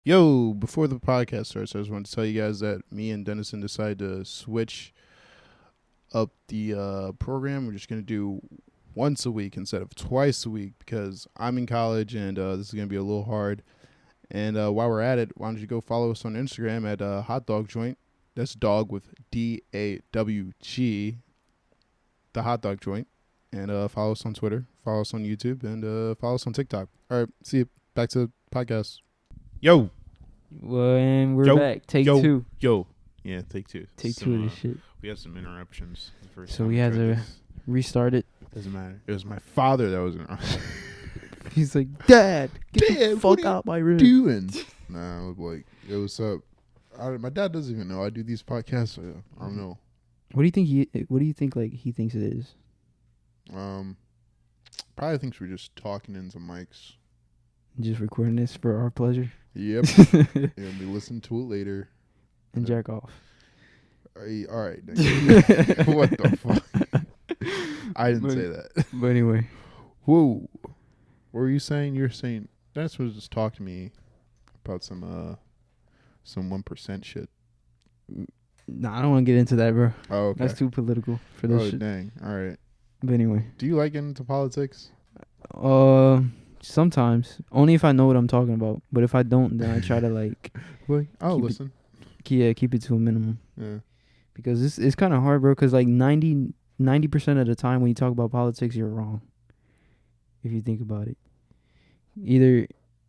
Yo, before the podcast starts, I just want to tell you guys that me and Dennison decided to switch up the program. We're just going to do once a week instead of twice a week because I'm in college and this is going to be a little hard. And while we're at it, why don't you go follow us on Instagram at Hot Dog Joint. That's dog with DAWG, the Hot Dog Joint. And follow us on Twitter, follow us on YouTube, and follow us on TikTok. All right, see you. Back to the podcast. Yo. Well, and we're back. Take two. Yeah, take two. Take two of this shit. We had some interruptions. So we had to restart it. Doesn't matter. It was my father that was in. He's like, Dad, get the fuck out my room. Doing? Nah, I was like, yo, what's up? My dad doesn't even know I do these podcasts. So I don't know. What do you think he thinks it is? Probably thinks we're just talking into mics. Just recording this for our pleasure. Yep. And we listen to it later. And jack off. All right. What the fuck? I didn't say that. But anyway. Whoa. What were you saying? You were saying that's what just talk to me about some 1% shit. Nah, I don't want to get into that, bro. Oh, okay. That's too political for this shit. Dang. All right. But anyway. Do you like getting into politics? Sometimes. Only if I know what I'm talking about. But if I don't, then I try to like I'll listen. Keep it to a minimum. Yeah. Because it's kind of hard, bro, because like 90% of the time when you talk about politics, you're wrong. If you think about it.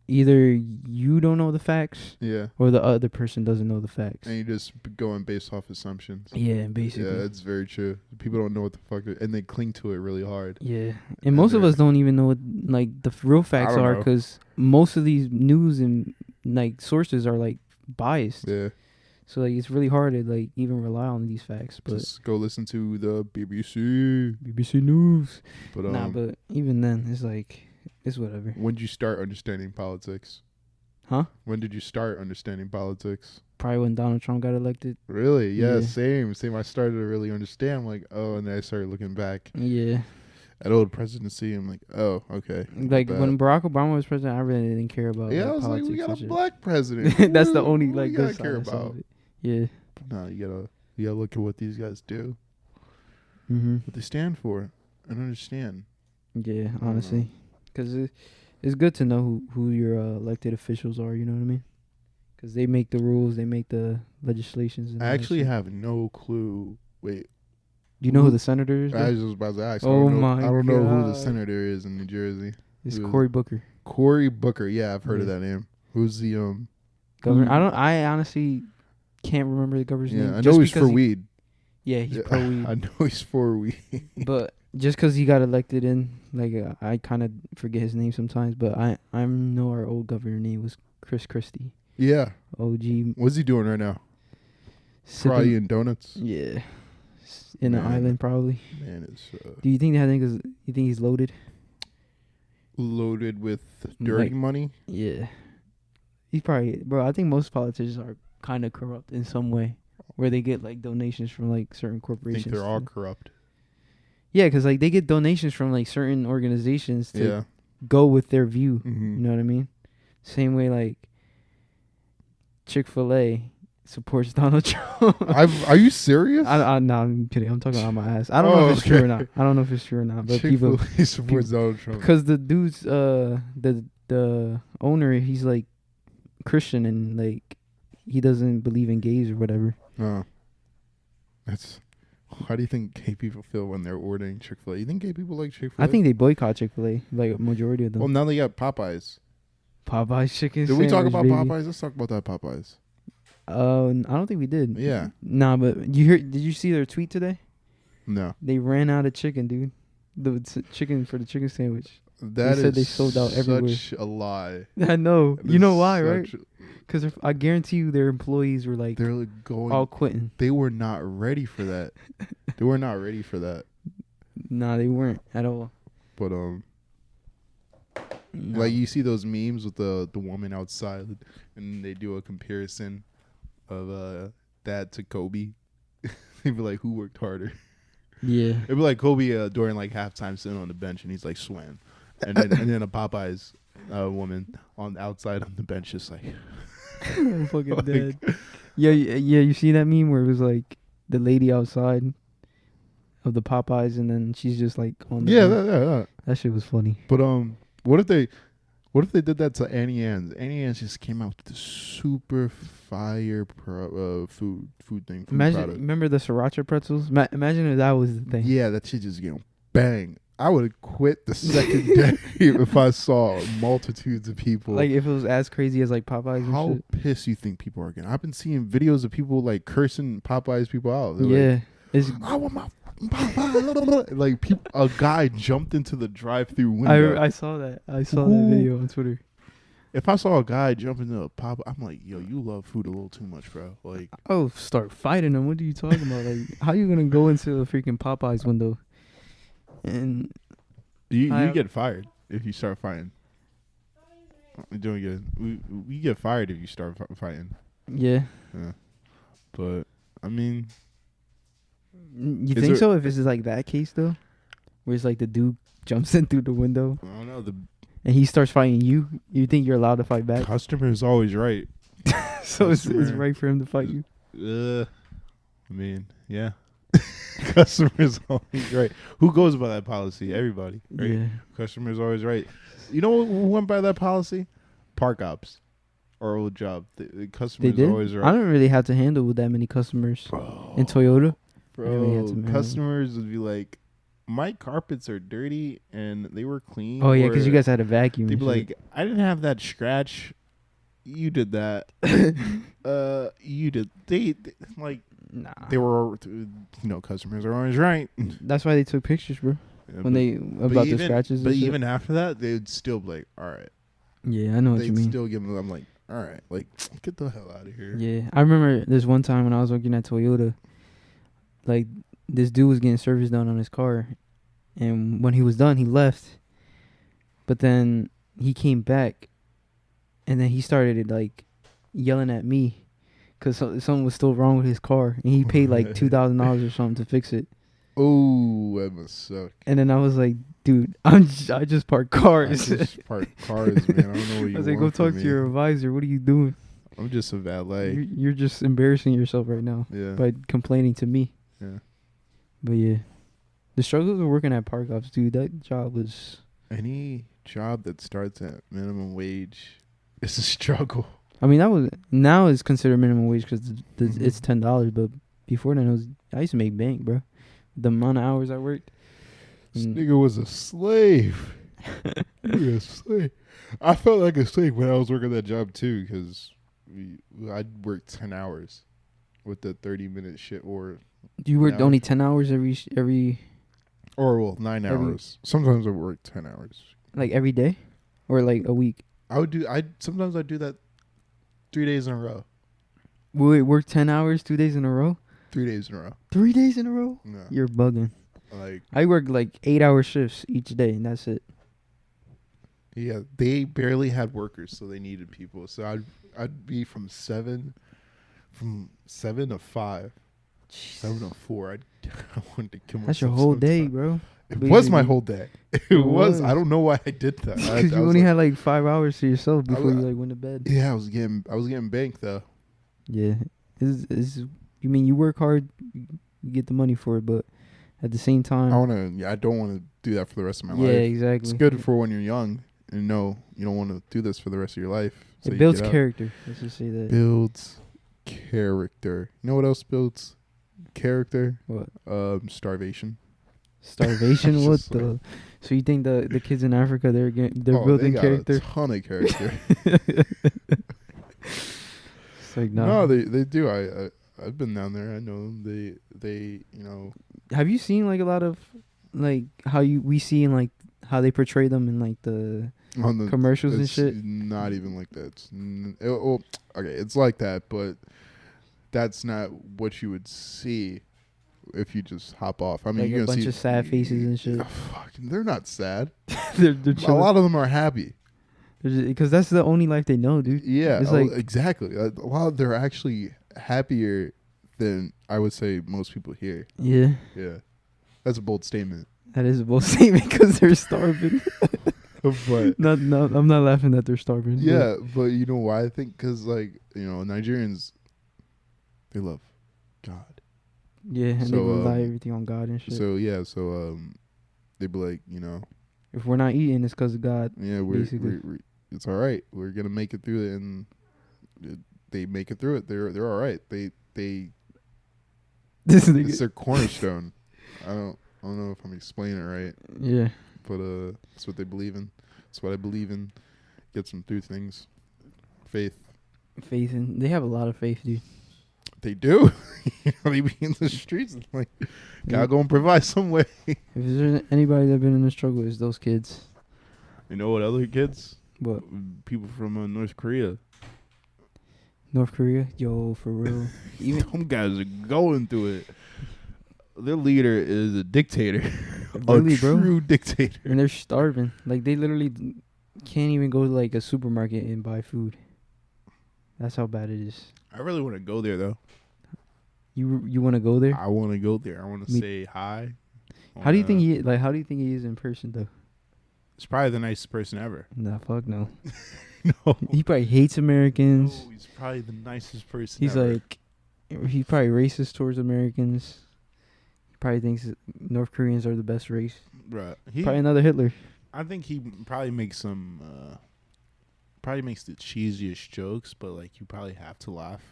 Either you don't know the facts, yeah, or the other person doesn't know the facts. And you just going based off assumptions. Yeah, basically. Yeah, that's very true. People don't know what the fuck, and they cling to it really hard. Yeah, and most of us don't even know what like the real facts are, because most of these news and like sources are like biased. Yeah. So like it's really hard to like even rely on these facts. But just go listen to the BBC News. But but even then, it's like. It's whatever. When did you start understanding politics? Huh? When did you start understanding politics? Probably when Donald Trump got elected. Really? Yeah. Same. I started to really understand. I'm like, oh, and then I started looking back. Yeah. At old presidency, I'm like, oh, okay. Like when Barack Obama was president, I really didn't care about. Yeah, I was like, we got a black president. That's the only like good care about. Yeah. No, you gotta look at what these guys do. Mm-hmm. What they stand for. I don't understand. Yeah, honestly. Because it's good to know who your elected officials are, you know what I mean? Because they make the rules, they make the legislations. And I actually have no clue. Wait. Do you know who the senator is? I was just about to ask. Oh, I don't know who the senator is in New Jersey. It's Cory Booker. Cory Booker. Yeah, I've heard of that name. Who's the governor? I honestly can't remember the governor's name. I know he's for weed. Yeah, he's pro weed. I know he's for weed. But just because he got elected in, like, I kind of forget his name sometimes, but I know our old governor name was Chris Christie. Yeah. OG. What's he doing right now? Probably eating donuts. Yeah. In an island, probably. Man, it's... Do you think you think he's loaded? Loaded with dirty money? Yeah. He's probably... Bro, I think most politicians are kind of corrupt in some way, where they get, like, donations from, like, certain corporations. I think they're all corrupt. Yeah, because like they get donations from like certain organizations to go with their view. Mm-hmm. You know what I mean? Same way like Chick-fil-A supports Donald Trump. Are you serious? No, I'm kidding. I'm talking out my ass. I don't know if it's true or not. I don't know if it's true or not. But Chick-fil-A supports Donald Trump because the dude's the owner, he's like Christian and like he doesn't believe in gays or whatever. Oh, that's. How do you think gay people feel when they're ordering Chick-fil-A? You think gay people like Chick-fil-A? I think they boycott Chick-fil-A, like a majority of them. Well, now they got Popeyes. Popeyes chicken sandwich. Did we talk about Popeyes? Let's talk about that Popeyes. I don't think we did. Yeah. Nah, but did you see their tweet today? No. They ran out of chicken, dude. The chicken for the chicken sandwich. They said they sold out everywhere. Such a lie. I know. You know why, right? Because I guarantee you their employees were like, they're like all quitting. They were not ready for that. They were not ready for that. Nah, they weren't at all. But like you see those memes with the woman outside, and they do a comparison of that to Kobe. They'd be like, who worked harder? Yeah. It'd be like Kobe during like halftime sitting on the bench, and he's like sweating, and then a Popeyes woman on the outside on the bench just like I'm fucking dead. Yeah. You see that meme where it was like the lady outside of the Popeyes, and then she's just like on the Yeah. That shit was funny. But what if they did that to Annie Ann's? Annie Ann's just came out with the super fire food thing. Remember the sriracha pretzels? Imagine if that was the thing. Yeah, that shit just bang. I would have quit the second day if I saw multitudes of people. Like if it was as crazy as like Popeyes. How and shit. pissed you think people are getting? I've been seeing videos of people like cursing Popeyes people out. They're like, I want my Popeye. Like a guy jumped into the drive-through window. I saw that. I saw that video on Twitter. If I saw a guy jump into a Popeye, I'm like, yo, you love food a little too much, bro. Like, oh, start fighting them. What are you talking about? Like, how you gonna go into a freaking Popeyes window? And you get fired if you start fighting. You're doing good. We get fired if you start fighting. Yeah. But I mean, you think so? If it's like that case though, where it's like the dude jumps in through the window. I don't know. And he starts fighting you. You think you're allowed to fight back? Customer is always right. So it's right for him to fight you. I mean, yeah. Customer is always right. Who goes by that policy? Everybody. Right? Yeah. Customer is always right. You know who went by that policy? Park ops. Our old job. The customer is always right. I don't really have to handle with that many customers in Toyota. Bro, customers would be like, my carpets are dirty and they were clean. Oh, yeah, because you guys had a vacuum. They'd be like, I didn't have that scratch. You did that. You did. They like, nah. They were, customers are always right. That's why they took pictures, bro. Yeah, when the scratches. But even after that, they'd still be like, all right. Yeah, I know what you mean. They'd still give them, I'm like, all right, like, get the hell out of here. Yeah, I remember this one time when I was working at Toyota, like, this dude was getting service done on his car, and when he was done, he left. But then he came back, and then he started like yelling at me because something was still wrong with his car, and he paid like $2,000 or something to fix it. Oh, that must suck. And then I was like, dude, I just park cars. I just park cars, man. I don't know what you I was like, go talk to your advisor. What are you doing? I'm just a valet. You're just embarrassing yourself right now by complaining to me. Yeah. But yeah, the struggles of working at park ops, dude. That job was. Any job that starts at minimum wage is a struggle. I mean, now it's considered minimum wage because it's $10. But before then, I used to make bank, bro. The amount of hours I worked. This nigga was a slave. He was a slave. I felt like a slave when I was working that job too, because I'd work 10 hours with the 30-minute shit, or you worked only 10 hours every. Or 9 hours. Sometimes I work 10 hours. Like every day, or like a week. Sometimes I do that 3 days in a row. Wait, work 10 hours 2 days in a row? 3 days in a row. 3 days in a row? No. You're bugging. Like, I work like 8-hour shifts each day, and that's it. Yeah, they barely had workers, so they needed people. So I'd be from 7 to 5, 7 to 4. I wanted to kill myself. That's your whole day, bro. It was my whole day. It was. I don't know why I did that. Because you only had like 5 hours to yourself before you like went to bed. Yeah, I was getting banked though. Yeah, you mean you work hard, you get the money for it, but at the same time, I don't want to do that for the rest of my life. Yeah, exactly. It's good for when you're young and you don't want to do this for the rest of your life. So it builds character. Let's just say that. Builds character. You know what else builds character? What? Starvation. Starvation? What the? So you think the kids in Africa they're building character? A ton of character. It's like no, they do. I've been down there. I know they Have you seen like a lot of like we see in like how they portray them in like the commercials and shit? Not even like that. Okay, it's like that, but that's not what you would see if you just hop off. I mean, like you're a bunch of sad faces and shit. They're not sad. they're a lot of them are happy. Because that's the only life they know, dude. Yeah, it's like exactly. A lot of they're actually happier than I would say most people here. Yeah. Yeah. That's a bold statement. That is a bold statement because they're starving. But no, I'm not laughing that they're starving. yeah, but you know why I think? Because like Nigerians, they love God. Yeah, and So, they rely everything on God and shit. So yeah, they'd be like, if we're not eating, it's because of God. yeah, we're it's all right. We're gonna make it through it, and they make it through it. They're all right. They This it's their cornerstone. I don't know if I'm explaining it right. Yeah. But that's what they believe in. That's what I believe in. Gets them through things. Faith. Faith in. They have a lot of faith, dude. They do. They be in the streets and like, gotta go and provide some way. If there's anybody that's been in the struggle, it's those kids. You know what other kids? What? People from North Korea. North Korea? Yo, for real. Even them guys are going through it. Their leader is a dictator. Really, a true dictator. And they're starving. Like, they literally can't even go to, like, a supermarket and buy food. That's how bad it is. I really want to go there, though. You want to go there? I want to go there. I want to say hi. How do you think he is in person, though? He's probably the nicest person ever. Nah, fuck no. No. He probably hates Americans. No, he's probably the nicest person He's ever. he's probably racist towards Americans. He probably thinks North Koreans are the best race. Right. Probably another Hitler. I think he probably makes the cheesiest jokes, but like you probably have to laugh.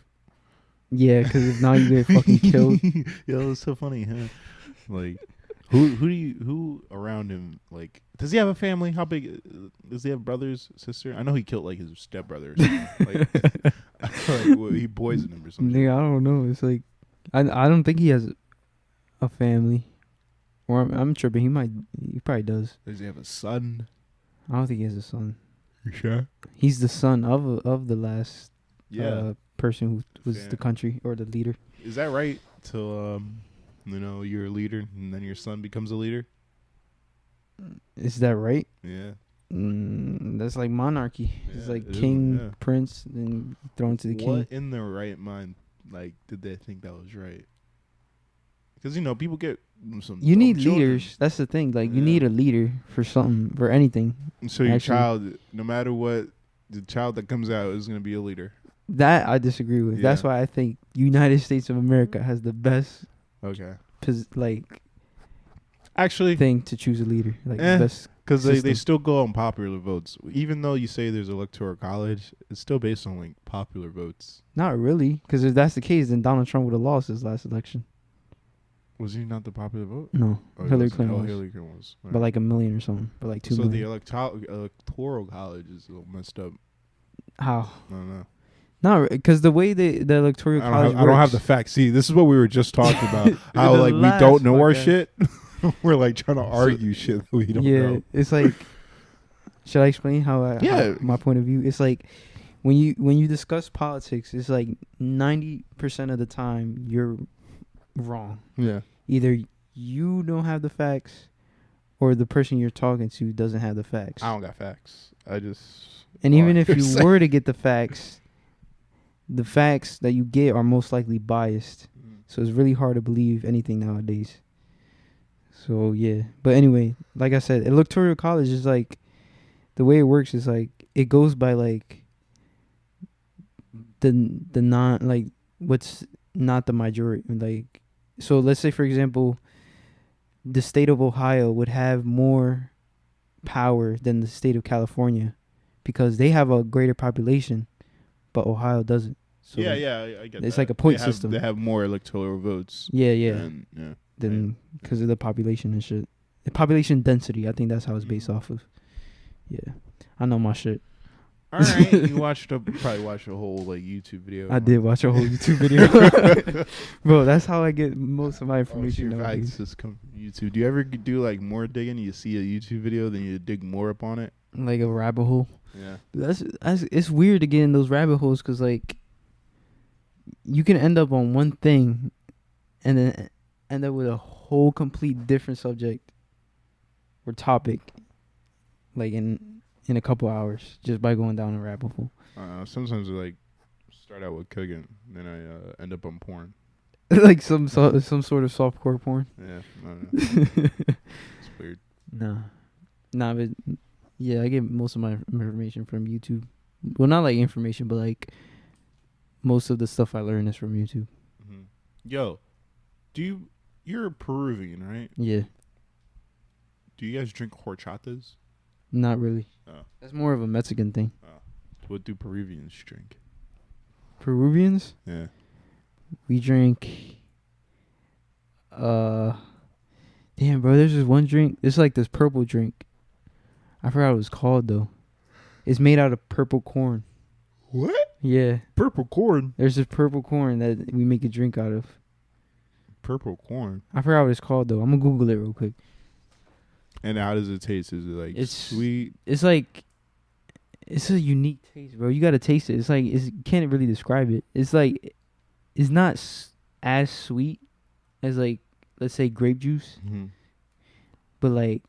Yeah, because if not, you get fucking killed. Yo, it's so funny, huh? Like, who around him? Like, does he have a family? How big? Does he have brothers, sister? I know he killed like his stepbrother or something. like he poisoned him or something. Nigga, I don't know. It's like, I don't think he has a family. Or I'm tripping. He probably does. Does he have a son? I don't think he has a son. You sure? He's the son of the last Yeah. person who was the country or the leader. Is that right? Till you're a leader and then your son becomes a leader. Is that right? Yeah. That's like monarchy. Yeah, it's like it king, is, yeah. prince, then thrown to the king. What in their right mind, like, did they think that was right? Because people get some. You need children. leaders. That's the thing. Like you need a leader for something, for anything. So your child, no matter what, the child that comes out is going to be a leader. That I disagree with. Yeah. That's why I think United States of America has the best, actually thing to choose a leader. Like the best, because they still go on popular votes. Even though you say there's electoral college, it's still based on like popular votes. Not really, because if that's the case, then Donald Trump would have lost his last election. Was he not the popular vote? No, Hillary Clinton was. Hillary Clinton was. Right. But like 1 million or something. But like 2 million. So the electoral college is a little messed up. How? I don't know. No, because the way the electoral college works. I don't have the facts. See, this is what we were just talking about. How like we don't know our shit. We're like trying to argue shit that we don't know. Yeah, it's like. Should I explain how my point of view? It's like when you discuss politics, it's like 90% of the time you're wrong. Yeah. Either you don't have the facts, or the person you're talking to doesn't have the facts. I don't got facts. And even if you were to get the facts that you get are most likely biased. So it's really hard to believe anything nowadays. So yeah, but anyway, like I said, electoral college is like, the way it works is like it goes by like the non, like what's not the majority. Like, so let's say for example, the state of Ohio would have more power than the state of California because they have a greater population, but Ohio doesn't. So I get it's that. like a point system. They have more electoral votes. Yeah. Than because of the population and shit. The population density, I think that's how it's based off of. Yeah, I know my shit. All right, you probably watched a whole like YouTube video. I did watch a whole YouTube video, bro. That's how I get most of my information. Your facts just come from YouTube. Do you ever do like more digging? You see a YouTube video, then you dig more up on it, like a rabbit hole. Yeah, that's it's weird to get in those rabbit holes because like you can end up on one thing, and then end up with a whole complete different subject or topic, like in a couple hours, just by going down a rabbit hole. Sometimes I like start out with cooking, then I end up on porn. Like some sort of softcore porn. Yeah, I don't know. It's weird. Nah, but Yeah, I get most of my information from YouTube. Well, not like information, but like most of the stuff I learn is from YouTube. Mm-hmm. Yo, you're Peruvian, right? Yeah, Do you guys drink horchatas? not really. Oh. That's more of a Mexican thing. What do Peruvians drink? Peruvians, Yeah. we drink. Damn, bro. There's this one drink. It's like this purple drink. I forgot what it's called though. It's made out of purple corn. What? Yeah, Purple corn. there's this purple corn that we make a drink out of. Purple corn. I forgot what it's called though. I'm gonna Google it real quick. And how does it taste? Is it like It's sweet? It's like, it's a unique taste, bro. You gotta taste it. It's like, you can't really describe it. It's like, it's not as sweet as like, let's say grape juice, Mm-hmm. but like,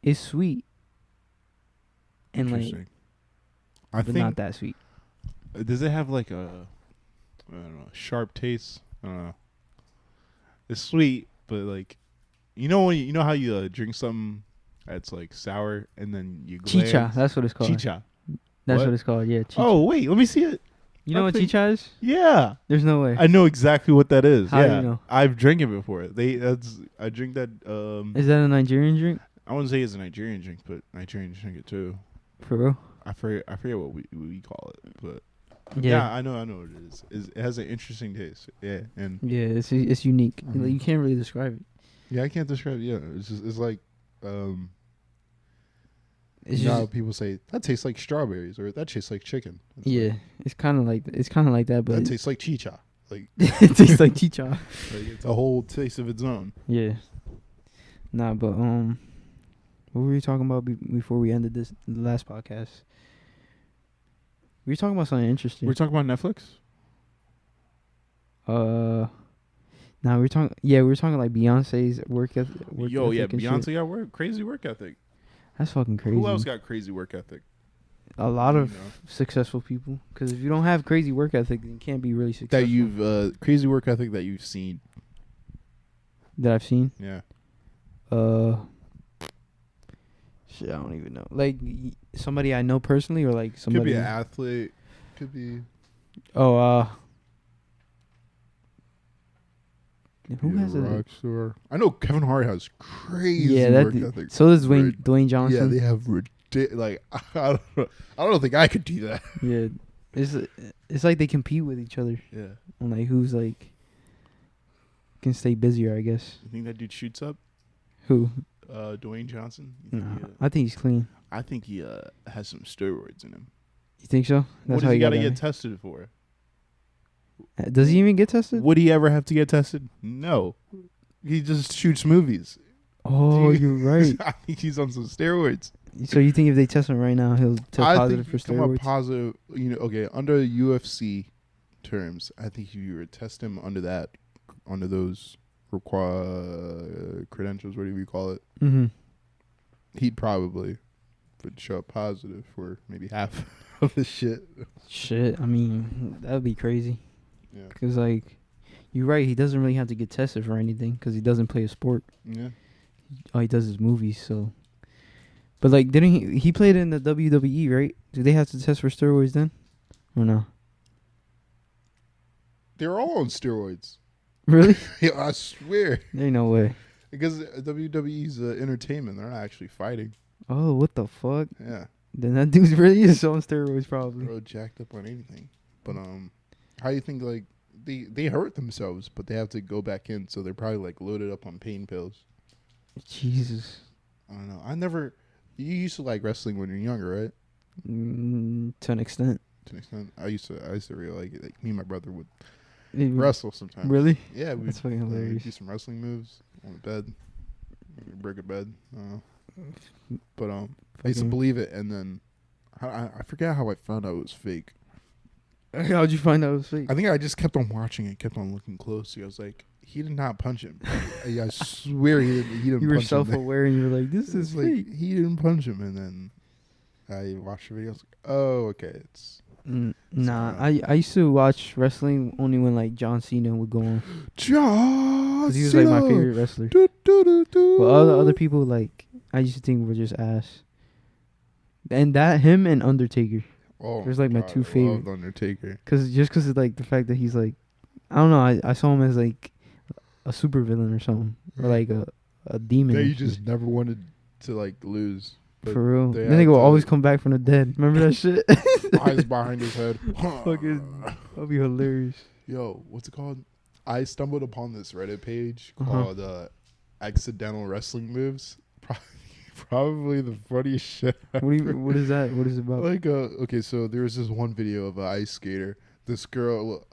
it's sweet. And like, Interesting. I but think. not that sweet. Does it have like a, I don't know, sharp taste? I don't know. It's sweet, but like, you know when you know how you drink something that's like sour and then you glance? Chicha, that's what it's called. Chicha. That's What? what it's called. Yeah. Chicha. Oh wait, let me see it. you know I what think- chicha is? Yeah, There's no way. I know exactly what that is. How do yeah, you know? I've drank it before. I drink that. Is that a Nigerian drink? I wouldn't say it's a Nigerian drink, but Nigerians drink it too. For real? I forget what we call it, but Yeah. I know what it is. It has an interesting taste. Yeah, and Yeah, it's unique. Mhm. Like, you can't really describe it. yeah, I can't describe it. Yeah, it's like It's you know how just people say that tastes like strawberries or that tastes like chicken. It's yeah. like, It's kind of like that, but that tastes like chicha. Like it tastes like chicha. like it's a whole taste of its own. Yeah. Nah, but what were we talking about before we ended the last podcast? We were talking about something interesting. We're talking about Netflix. Nah, we were talking like Beyonce's work ethic. Yo, yeah, and shit. Beyonce got crazy work ethic. That's fucking crazy. Who else got crazy work ethic? A lot of You know? successful people. Because if you don't have crazy work ethic, then you can't be really successful. That you've crazy work ethic that you've seen. That I've seen. Yeah. Shit, I don't even know. Like somebody I know personally, or like somebody. Could be an athlete. Could be. Oh, who be a has a rock star? I know Kevin Hart has crazy yeah? work That ethic. so does Rid- Dwayne Johnson. Yeah, they have like I don't think I could do that. Yeah, it's like they compete with each other Yeah. on like who's like can stay busier. I guess. You think that dude shoots up? Who? Dwayne Johnson. You think No, I think he's clean. I think he has some steroids in him. You think so? What does he got to that get name. tested for? Does he even get tested? Would he ever have to get tested? No. He just shoots movies. Oh, Dude. you're right. I think he's on some steroids. So you think if they test him right now, he'll test I positive think for you come up steroids? positive. You know, okay, under UFC terms, I think if you were to test him under those credentials, whatever you call it, Mm-hmm. he'd probably would show up positive for maybe half of the shit. Shit, I mean, that would be crazy. Yeah. Because, like, you're right. He doesn't really have to get tested for anything because he doesn't play a sport. Yeah. All he does is movies, so. But, like, didn't he played in the WWE, right? Do they have to test for steroids then? Or no? They're all on steroids. Really? Yeah, I swear. There ain't no way. Because WWE's entertainment. They're not actually fighting. Oh, what the fuck? Yeah. Then that dude's really is on steroids, probably. They're all jacked up on anything. But how do you think like they hurt themselves, but they have to go back in, so they're probably like loaded up on pain pills. Jesus. I don't know. You used to like wrestling when you're younger, right? To an extent. To an extent. I used to really like it. Like me and my brother would It- wrestle sometimes. Really? Yeah, we That's fucking hilarious. do some wrestling moves on the bed. We'd break a bed. But I used to Fucking- believe it, and then I forget how I found out it was fake. How'd you find out it was fake? I think I just kept on watching it, kept on looking closely. I was like, he did not punch him. I swear he didn't. He didn't. You were punch him. self-aware and you were like, this It's is like fake. he didn't punch him, and then I watched the video. I was like, oh, okay, it's Nah, not. I used to watch wrestling only when like John Cena would go on. John. Cause he was like my favorite wrestler. Do, do, do, do. But other people like I used to think were just ass. And that him and Undertaker. Oh, There's, like, my God, two I loved favorite. Undertaker. Cause of like the fact that he's like, I don't know. I saw him as like a super villain or something, or like a demon. That or you something. just never wanted to like lose. But For real. they Then they had go to- always come back from the dead. Remember that shit? eyes behind his head. Fucking, that'd be hilarious. Yo, what's it called? I stumbled upon this Reddit page Uh-huh. called "Accidental Wrestling Moves." Probably the funniest shit. What is that? What is it about? Like, okay, so there was this one video of an ice skater. This girl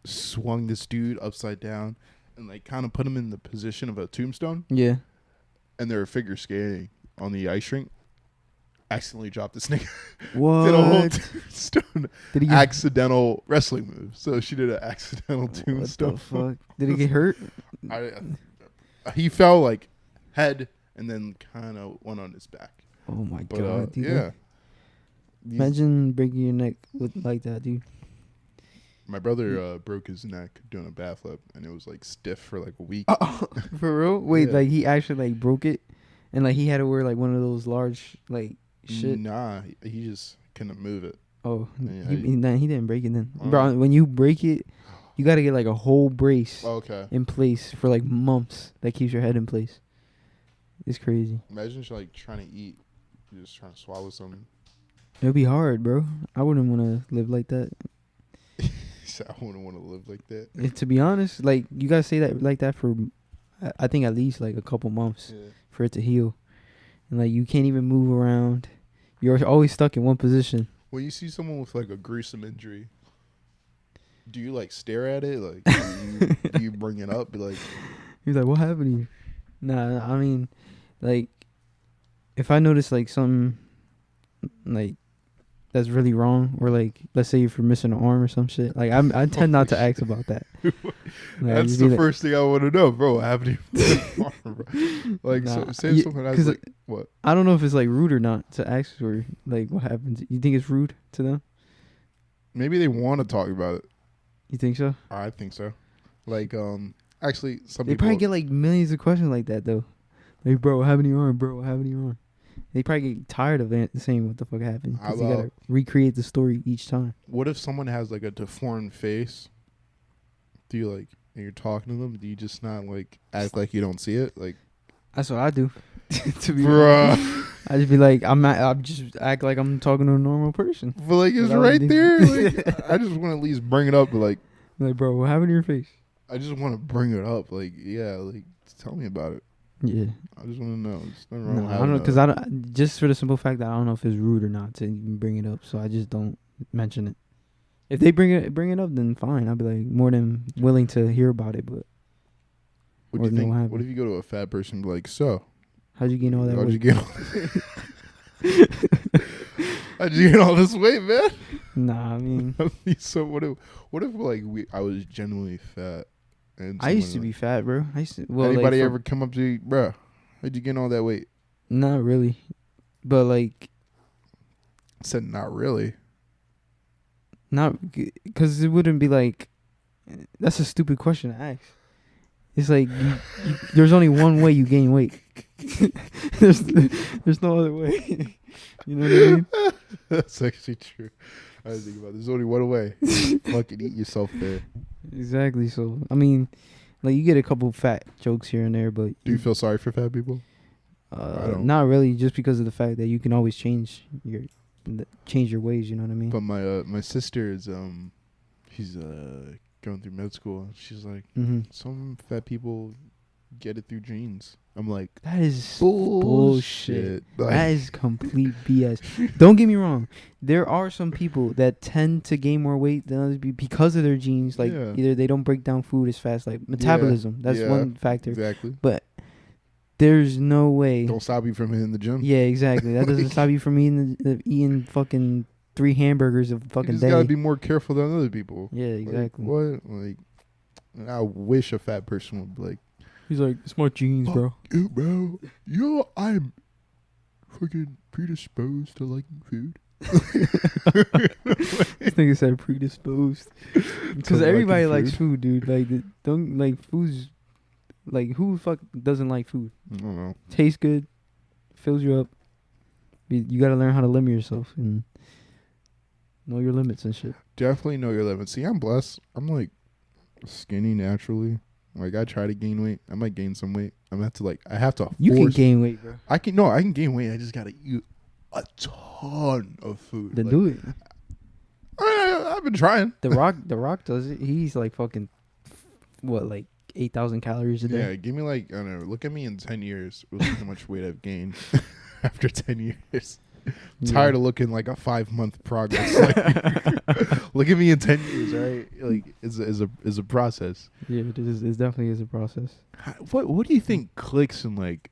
swung this dude upside down and like kind of put him in the position of a tombstone. Yeah. And they were figure skating on the ice rink. Accidentally dropped this nigga. What? Did a whole tombstone. Did he get Accidental wrestling move. So she did an accidental tombstone. What the fuck? Did he get hurt? He fell like head and then kind of went on his back. Oh my But god, dude. yeah. Imagine breaking your neck with like that, dude. My brother broke his neck doing a backflip, and it was like stiff for like a week. For real? Wait, Yeah. like he actually like broke it, and like he had to wear like one of those large like shit. Nah, he just couldn't move it. Oh, Yeah, he didn't break it then, Oh. bro. When you break it, you got to get like a whole brace Okay. in place for like months. That keeps your head in place. It's crazy. Imagine just like trying to eat, you're just trying to swallow something. It'll be hard, bro. I wouldn't want to live like that. I wouldn't want to live like that. To be honest, like you gotta say that like that for, I think at least like a couple months Yeah. for it to heal, and like you can't even move around. You're always stuck in one position. When you see someone with like a gruesome injury, do you like stare at it? Like, do you bring it up? Be like, He's like, "What happened to you?" Nah, I mean, like, if I notice like something, like that's really wrong, or like let's say if you're missing an arm or some shit, like I tend not to ask about that. Like, that's just the be like, first thing I want to know, bro. What happened to you? Like, Nah, so, say yeah, someone has 'cause like what? I don't know if it's like rude or not to ask for like what happens. You think it's rude to them? Maybe they want to talk about it. You think so? I think so. Like, actually, some They people probably get like millions of questions like that though. Like, bro, what happened to your arm? Bro, what happened to your arm? They probably get tired of saying what the fuck happened How because they gotta about- recreate the story each time. What if someone has like a deformed face? Do you like, and you're talking to them? Do you just not like act like you don't see it? Like, That's what I do. To be bruh. I just be like, I just act like I'm talking to a normal person. But like, it's Without right any- there. Like, I just want to at least bring it up. But like, Like, bro, what happened to your face? I just want to bring it up. Like, yeah, like, tell me about it. Yeah. I just want to know. It's nothing wrong No, with I don't know, having because I don't, just for the simple fact that I don't know if it's rude or not to even bring it up, so I just don't mention it. If they bring it up, then fine. I'll be like more than willing to hear about it. But What or do you know think? what happened. What if you go to a fat person and be like, so? how'd you gain all that How'd you weight? get all How'd you get all this weight, man? Nah, I mean, So what if like I was genuinely fat and I used to someone, be fat, bro. I used to. like, Well, anybody like, ever come up to you, bruh, how'd you get all that weight? Not really, but like I said not really. not because it wouldn't be like. That's a stupid question to ask. It's like there's only one way you gain weight. there's no other way. You know what I mean? That's actually true. I didn't think about it. There's only one way. Fucking eat yourself there. Exactly. So I mean, like you get a couple fat jokes here and there, but Do you feel sorry for fat people? I don't. not really, just because of the fact that you can always change your ways. You know what I mean? But my sister is she's going through med school. She's like, Mm-hmm. some fat people get it through genes. I'm like, That is bullshit. Like, That is complete BS. Don't get me wrong. There are some people that tend to gain more weight than others because of their genes. Like Yeah. either they don't break down food as fast, like metabolism. That's yeah, one factor. exactly. But there's no way. Don't stop you from hitting the gym. Yeah, exactly. That doesn't stop you from eating fucking 3 hamburgers a You fucking just day. gotta be more careful than other people. Yeah, Like, exactly. what? Like, I wish a fat person would be like, He's like, it's my genes, bro. "Ew, bro, I'm fucking predisposed to liking food." This nigga said predisposed. Because To everybody liking likes food, dude. Like, don't like food's like who the fuck doesn't like food? I don't know. Tastes good, fills you up. You got to learn how to limit yourself and know your limits and shit. Definitely know your limits. See, I'm blessed. I'm like skinny naturally. Like I try to gain weight. I might gain some weight. I have to. You can gain weight, bro. I can gain weight. I just gotta eat a ton of food. Then do it. I've been trying. The Rock does it. He's like fucking what, like 8,000 calories a day. Yeah, give me like, I don't know. Look at me in 10 years. Look how much weight I've gained after 10 years. Tired of looking like a 5-month progress. Like, look at me in 10 years, right? Like, is a process. Yeah, it is. It definitely is a process. What do you think clicks in like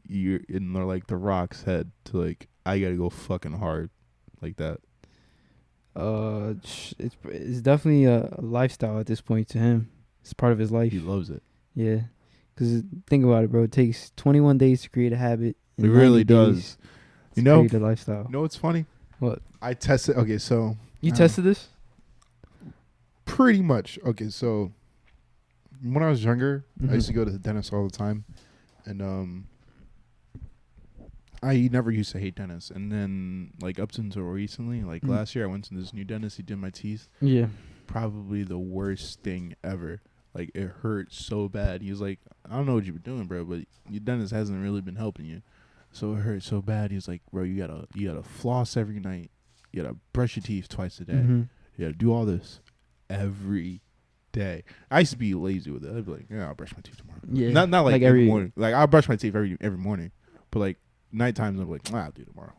you're in like the Rock's head to like I gotta go fucking hard like that? It's definitely a lifestyle at this point to him. It's part of his life. He loves it. Yeah, because think about it, bro. It takes 21 days to create a habit. It really does. You know, create a lifestyle. You know what's funny? What? I tested. Okay, so you tested this? Pretty much. Okay, so when I was younger, Mm-hmm. I used to go to the dentist all the time, and I never used to hate dentists. And then, like up until recently, like last year, I went to this new dentist. He did my teeth. Yeah. Probably the worst thing ever. Like it hurt so bad. He was like, I don't know what you've been doing, bro, but your dentist hasn't really been helping you. So it hurt so bad. He was like, bro, you gotta floss every night. You gotta brush your teeth twice a day. Mm-hmm. You gotta do all this every day. I used to be lazy with it. I'd be like, yeah, I'll brush my teeth tomorrow. Yeah. Not like every every morning. Like I'll brush my teeth every morning. But like night times, I'm like, I'll do it tomorrow.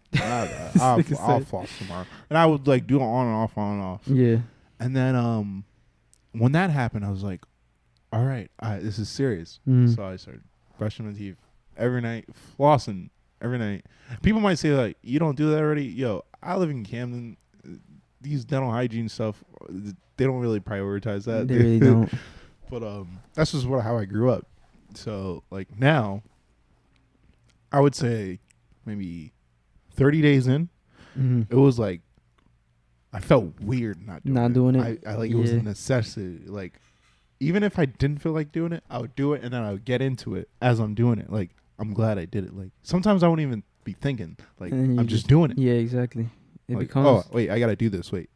I'll floss tomorrow. And I would like do it on and off, on and off. Yeah. And then when that happened, I was like, all right, this is serious. Mm. So I started brushing my teeth every night, flossing every night. People might say, like, you don't do that already? Yo, I live in Camden. These dental hygiene stuff, they don't really prioritize that. They really don't. But that's just how I grew up. So, like, now, I would say maybe 30 days in, it was like, I felt weird not doing it. I like it was a necessity. Like, even if I didn't feel like doing it, I would do it, and then I would get into it as I'm doing it. Like, I'm glad I did it. Like, sometimes I wouldn't even be thinking. Like, I'm just doing it. Yeah, exactly. It like, becomes. Oh, wait, I gotta do this. Wait.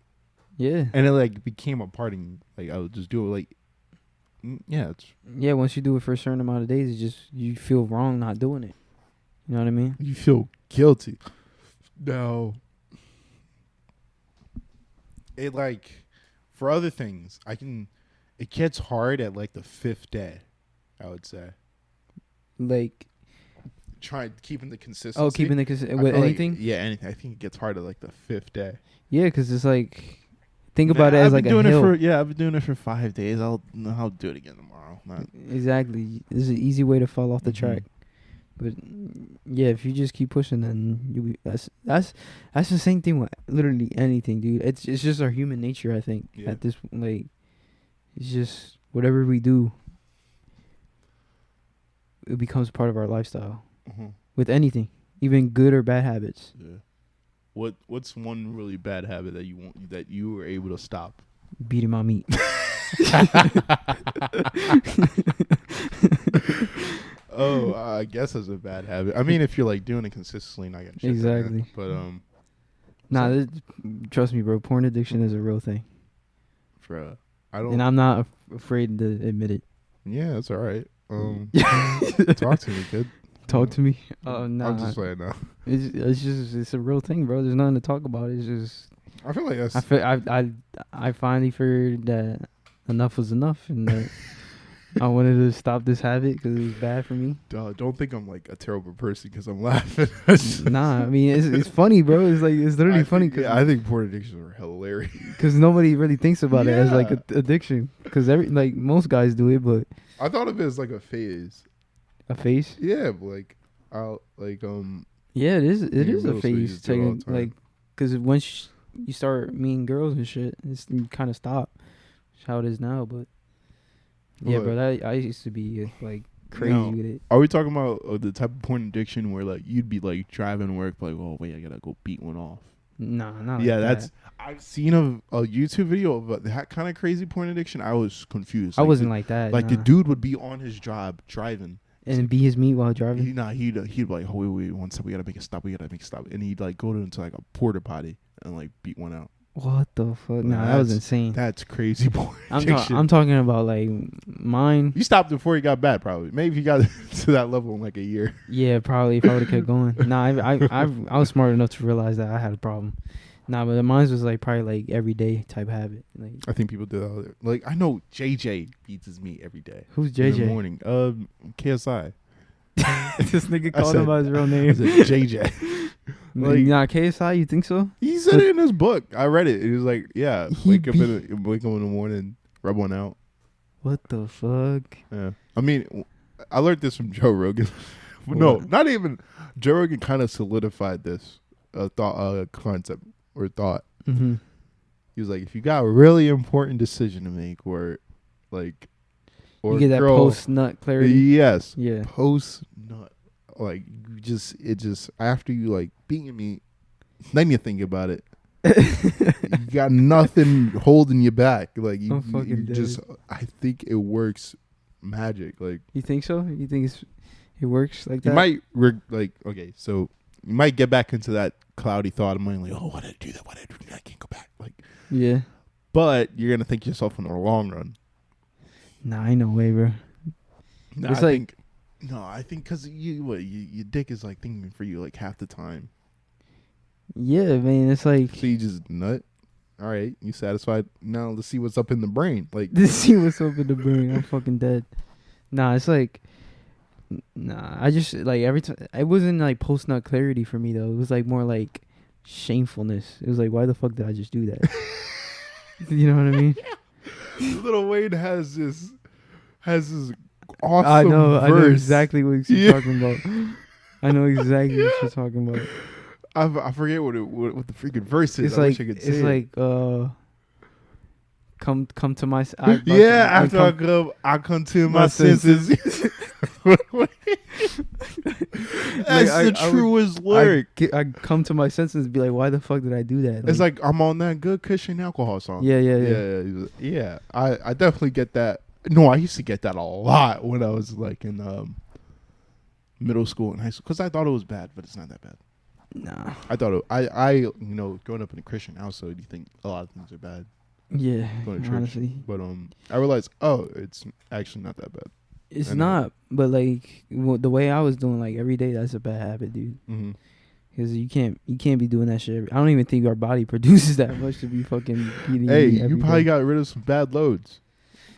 Yeah. And it like became a part of me. Like, I would just do it. Like, yeah, yeah. Once you do it for a certain amount of days, you feel wrong not doing it. You know what I mean? You feel guilty. Now, it like for other things, it gets hard at like the 5th day, I would say. Like keeping the consistency. Oh, keeping the consistency with anything? Like, yeah, anything. I think it gets hard at like the 5th day. Yeah, because it's like, think about it as like a hill. I've been doing it for 5 days. I'll do it again tomorrow. Exactly. This is an easy way to fall off the track. But yeah, if you just keep pushing, then that's the same thing with literally anything, dude. It's just our human nature, I think. Yeah. At this, like, it's just whatever we do, it becomes part of our lifestyle. With anything, even good or bad habits. Yeah. What's one really bad habit that you were able to stop? Beating my meat. Oh, I guess that's a bad habit. I mean, if you're like doing it consistently, not getting shit. Exactly. But nah, trust me, bro. Porn addiction is a real thing. And I'm not afraid to admit it. Yeah, that's all right. Talk to me, kid. Talk to me. Nah. I'm just playing now. It's a real thing, bro. There's nothing to talk about. It's just. I feel like that's. I finally figured that enough was enough, and that I wanted to stop this habit because it was bad for me. Don't think I'm like a terrible person because I'm laughing. Nah, I mean it's funny, bro. It's literally funny. I think porn addictions are hilarious because nobody really thinks about it as like addiction. Because most guys do it, but I thought of it as like a phase. A phase? Yeah, but like yeah, it is. It is a phase. Like, because once you start meeting girls and shit, you kind of stop. That's how it is now, but. Yeah, bro. I used to be like crazy with it. Are we talking about the type of porn addiction where like you'd be like driving to work, like, oh wait, I gotta go beat one off? Nah, not yeah, like that's. I've seen a YouTube video of that kind of crazy porn addiction. I was confused. I wasn't like that. Like the dude would be on his job driving, And be his meat while driving. He'd be like, oh, wait, one second, we gotta make a stop, and he'd like go into like a porta potty and like beat one out. What the fuck? Nah, that was insane. That's crazy boy. I'm talking about like mine. You stopped before he got bad, probably. Maybe he got to that level in like a year. Yeah, probably if I would have kept going. Nah, I was smart enough to realize that I had a problem. Nah, but mine was like probably like everyday type habit. Like I think people do that. Like I know JJ beats his meat every day. Who's JJ? In the morning. KSI. This nigga called him by his real name. I said JJ. Like, nah, KSI, you think so? He said it in his book. I read it. He was like, yeah, wake up in the morning, rub one out. What the fuck? Yeah. I mean, I learned this from Joe Rogan. No, not even. Joe Rogan kind of solidified this concept or thought. Mm-hmm. He was like, if you got a really important decision to make, or you get that post nut clarity. Yes. Yeah. Post nut. Like it just after you like beating me, then you think about it. You got nothing holding you back. Like you just. I think it works magic. Like you think so? You think it works like that? You might okay. So you might get back into that cloudy thought of mind, like, oh, why did I do that? Why did I do that? I can't go back. Like yeah. But you're gonna think yourself in the long run. Nah, ain't no way, bro. Nah, it's I think because your dick is like thinking for you like half the time. Yeah, man, it's like so you just nut. All right, you satisfied? Now let's see what's up in the brain. Like let's see what's up in the brain. I'm fucking dead. Nah, it's like I just like every time it wasn't like post nut clarity for me though. It was like more like shamefulness. It was like, why the fuck did I just do that? You know what I mean? Little Wayne has this awesome I know verse. exactly what you're talking about. I know exactly what you're talking about. I forget what the freaking verse is. It's I like wish I could say it's like come to my I come to my senses. That's the truest lyric. I come to my senses and be like, why the fuck did I do that? It's like I'm on that good cushion alcohol song. Yeah. I definitely get that. No, I used to get that a lot when I was like in middle school and high school because I thought it was bad, but it's not that bad. Nah, I thought I growing up in a Christian household, you think a lot of things are bad. Yeah, going to church, honestly. But I realized, it's actually not that bad. It's not, but like the way I was doing, like every day, that's a bad habit, dude. Mm-hmm. Because you can't be doing that shit. I don't even think our body produces that much to be fucking eating. Hey, you probably got rid of some bad loads.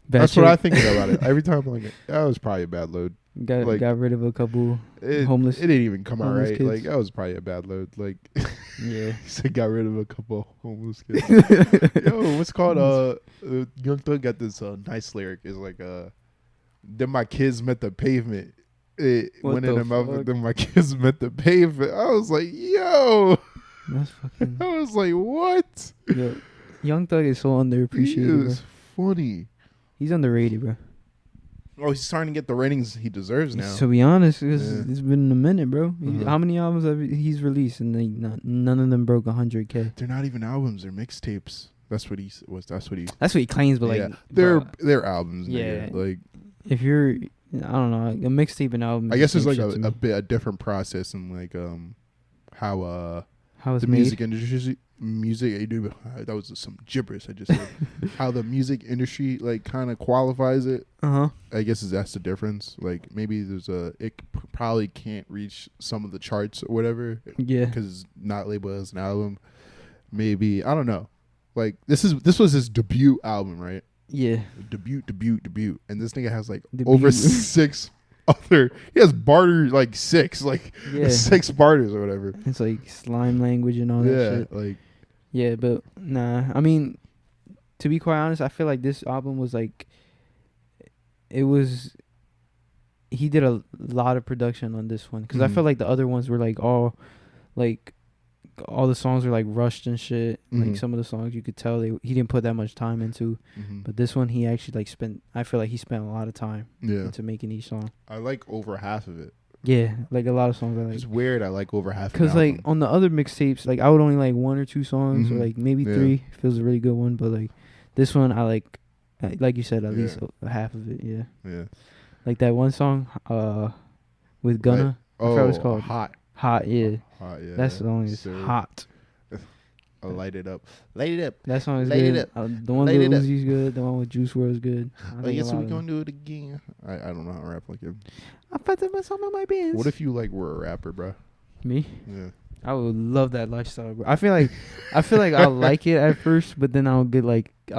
That's what I think about it. Every time I'm like, that was probably a bad load. Got rid of a couple homeless. It didn't even come out right. Kids. Like that was probably a bad load. Like yeah, he said got rid of a couple homeless kids. Yo, what's called Young Thug got this nice lyric. Is like then my kids met the pavement. It went in their mouth. Then my kids met the pavement. I was like, yo, that's fucking. I was like, what? Yo, Young Thug is so underappreciated. He is funny. He's underrated, bro. Oh, he's starting to get the ratings he deserves now. To be honest, it's been a minute, bro. How many albums have he's released, and none of them broke 100K? They're not even albums; they're mixtapes. That's what he was. That's what he claims, but like they're albums. Yeah, nigga. Like if you're, I don't know, a mixtape and album. I guess there's like a different process and like how it's the made? music industry. That was some gibberish I just said. How the music industry like kind of qualifies it. I guess that's the difference. Like maybe it probably can't reach some of the charts or whatever. Yeah, because it's not labeled as an album. Maybe I don't know. Like this was his debut album, right? Yeah, debut, and this nigga has like over 6 other. He has barter like 6, like 6 barters or whatever. It's like slime language and all that shit. Like. Yeah, but nah. I mean, to be quite honest, I feel like this album was like, he did a lot of production on this one because I feel like the other ones were like all the songs were like rushed and shit. Like some of the songs you could tell he didn't put that much time into, but this one he actually like spent. I feel like he spent a lot of time into making each song. I like over half of it. Yeah, like a lot of songs I like. It's weird. I like over half. Because like on the other mixtapes, like I would only like 1 or 2 songs, or like maybe 3 if it was a really good one. But like this one, I like you said, at least half of it. Yeah. Yeah. Like that one song, with Gunna. I forgot what it's called. Hot. Hot, yeah. Hot, yeah. That song is sir. hot. I light it up. Light it up. That song is Light it good. up. The one Light with it up. Uzi's good. The one with Juice WRLD is good. I guess we're gonna do it again. I don't know how to rap like him. I put them some of my bands. What if you like were a rapper, bro? Me? Yeah. I would love that lifestyle, bro. I feel like I'll like it at first, but then I'll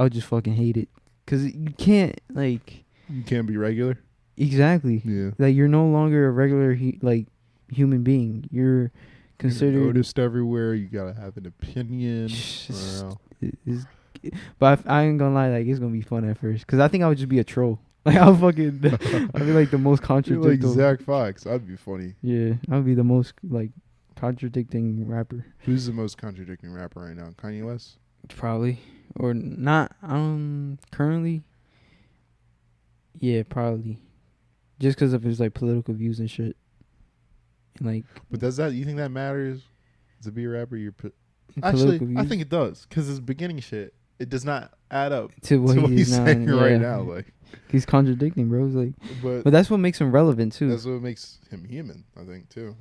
just fucking hate it. Cause you can't You can't be regular. exactly. Yeah. Like you're no longer a regular human being. You're considered. You're noticed everywhere. You gotta have an opinion. But I ain't gonna lie, like it's gonna be fun at first. Cause I think I would just be a troll. Like I'll I'd be like the most You're contradictory. like Zach Fox. That'd be funny. Yeah, I would be the most like contradicting rapper. Who's the most contradicting rapper right now? Kanye West? Probably. Or not currently. Yeah, probably. Just because of his like political views and shit. And like But you think that matters to be a rapper? political Actually, I views think it does. Because his beginning shit, it does not add up to what he's now, saying right yeah. now. Like, He's contradicting, bro. It's like, but but that's what makes him relevant too. that's what makes him human, I think, too.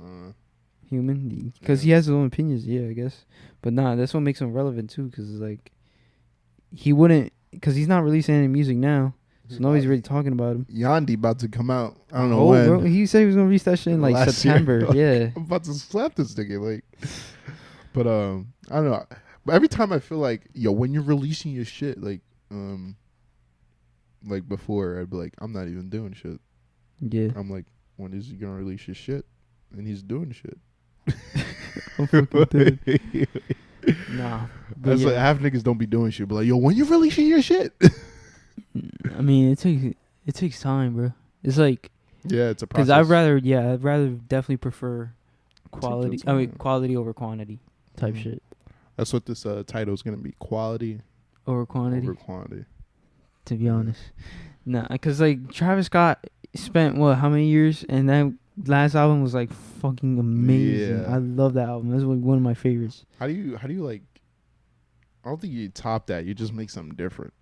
Human, because Yeah. he has his own opinions. Yeah, I guess. But nah, that's what makes him relevant too. Because like, he wouldn't. Because he's not releasing any music now, so nobody's really talking about him. Yandi about to come out. I don't know Oh, when. bro, he said he was gonna release that shit in like Last year. September. Yeah. I'm about to slap this nigga. Like, but I don't know. But every time I feel like, yo, when you're releasing your shit, like before, I'd be like, I'm not even doing shit. Yeah. I'm like, when is he gonna release his shit? And he's doing shit. I'm fucking dead. Nah. But That's yeah. like half niggas don't be doing shit. But like, yo, when you releasing your shit? I mean, it takes time, bro. It's like Yeah, it's a process. because I'd rather definitely prefer quality. I mean, quality over quantity type Mhm. shit That's what this title is gonna be: quality over quantity. over quantity. To be honest, nah, because like Travis Scott spent how many years, and that last album was like fucking amazing. Yeah. I love that album. That's like one of my favorites. How do you like? I don't think you top that. You just make something different.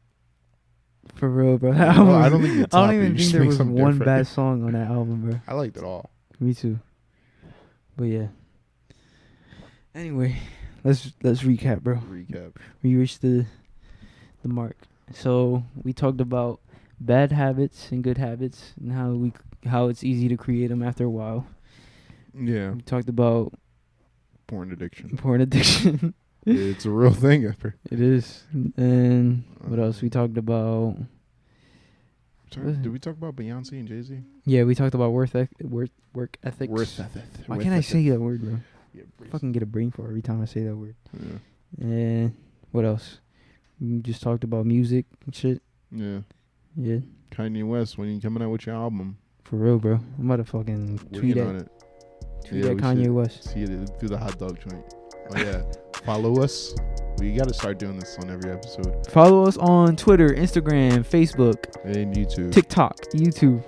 For real, bro. That No, album I was- don't think you I top don't it. even You think just there make was something one different. bad song on that album, bro. I liked it all. Me too. But yeah. Anyway, let's recap, bro. Recap. We reached the mark. So we talked about bad habits and good habits and how it's easy to create them after a while. Yeah, We talked about porn addiction. porn addiction. It's a real thing. After It is. And what else? We talked about. did we talk about Beyonce and Jay-Z? Yeah, we talked about work ethics. Worth ethic. Why can't I say that word, bro? Yeah, Fucking get a brain fart every time I say that word. yeah. And what else? We just talked about music and shit. Yeah. Yeah, Kanye West, when you coming out with your album, for real, bro. I'm about to fucking tweet working on at it. tweet Yeah, at we Kanye should West. See it through the hot dog joint. Oh yeah, follow us. We got to start doing this on every episode. Follow us on Twitter, Instagram, Facebook, And YouTube. TikTok, YouTube.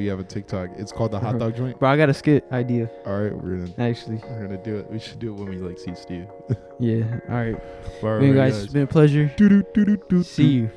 You have a TikTok. It's called the hot dog joint. Bro, I got a skit idea, All right, we're actually. gonna do it. We should do it when we like see Steve. Yeah, all right. All Anyway, right, guys, it's been a pleasure. See you.